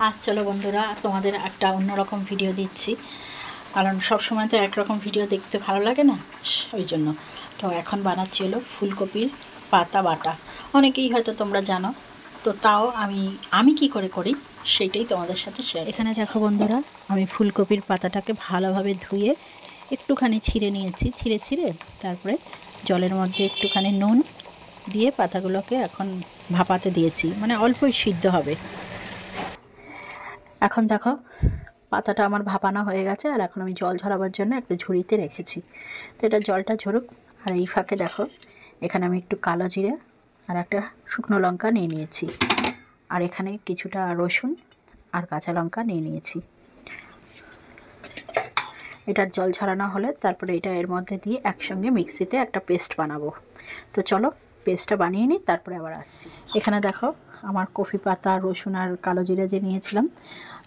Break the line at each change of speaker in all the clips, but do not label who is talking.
আজ চলো বন্ধুরা তোমাদের একটা অন্যরকম ভিডিও দিচ্ছি, কারণ সব সময় তো একরকম ভিডিও দেখতে ভালো লাগে না, ওই জন্য। তো এখন বানাচ্ছি হলো ফুলকপির পাতা বাটা। অনেকেই হয়তো তোমরা জানো, তো তাও আমি কি করে করি সেইটাই তোমাদের সাথে শেয়ার। এখানে দেখো বন্ধুরা, আমি ফুলকপির পাতাটাকে ভালোভাবে ধুয়ে একটুখানি ছিঁড়ে নিয়েছি, ছিঁড়ে তারপরে জলের মধ্যে একটুখানি নুন দিয়ে পাতাগুলোকে এখন ভাপাতে দিয়েছি, মানে অল্পই সিদ্ধ হবে। এখন দেখো পাতাটা আমার ভাপানো হয়ে গেছে, আর এখন আমি জল ঝরাবার জন্য একটু ঝুড়িতে রেখেছি। তো এটা জলটা ঝরুক, আর এই ফাঁকে দেখো এখানে আমি একটু কালো জিরে আর একটা শুকনো লঙ্কা নিয়ে নিয়েছি, আর এখানে কিছুটা রসুন আর কাঁচা লঙ্কা নিয়ে নিয়েছি। এটার জল ঝরানো হলে তারপরে এটা এর মধ্যে দিয়ে একসঙ্গে মিক্সিতে একটা পেস্ট বানাবো। তো চলো পেস্টটা বানিয়ে নিই, তারপরে আবার আসছি। এখানে দেখো আমার কফি পাতা, রসুন আর কালো জিরে যে নিয়েছিলাম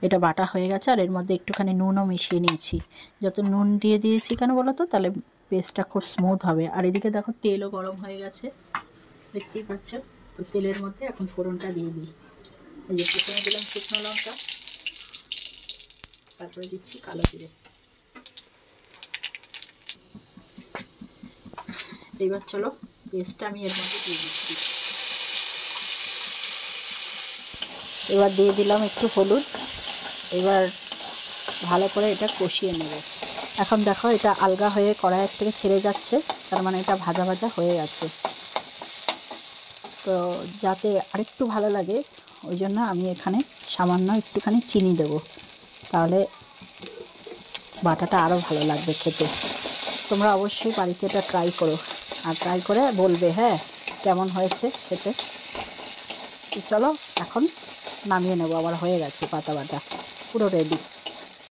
এটা বাটা হয়ে গেছে, আর এর মধ্যে একটুখানি নুনও মিশিয়ে নিয়েছি। যত নুন দিয়ে দিয়েছি কেন বলো তো, তাহলে পেস্টটা খুব স্মুথ হবে। আর এদিকে দেখো তেলও গরম হয়ে গেছে, দেখতেই পাচ্ছ। তো তেলের মধ্যে এখন ফোড়নটা দিয়ে দিই। এই যে প্রথমে দিলাম শুকনো লঙ্কা, তারপরে দিচ্ছি কালো জিরে। এবার চলো পেস্টটা আমি এর মধ্যে দিয়ে দিচ্ছি। এবার দিয়ে দিলাম একটু হলুদ। এবার ভালো করে এটা কষিয়ে নেব। এখন দেখো এটা আলগা হয়ে কড়াইয়ের থেকে ছেড়ে যাচ্ছে, তার মানে এটা ভাজা ভাজা হয়ে গেছে। তো যাতে আরেকটু ভালো লাগে ওই জন্য আমি এখানে সামান্য একটুখানি চিনি দেব, তাহলে বাটাটা আরও ভালো লাগবে খেতে। তোমরা অবশ্যই বাড়িতে এটা ট্রাই করো, আর ট্রাই করে বলবে হ্যাঁ কেমন হয়েছে খেতে। চলো এখন নামিয়ে নেবো, আবার হয়ে গেছে পাতা বাটা পুরো রেডি।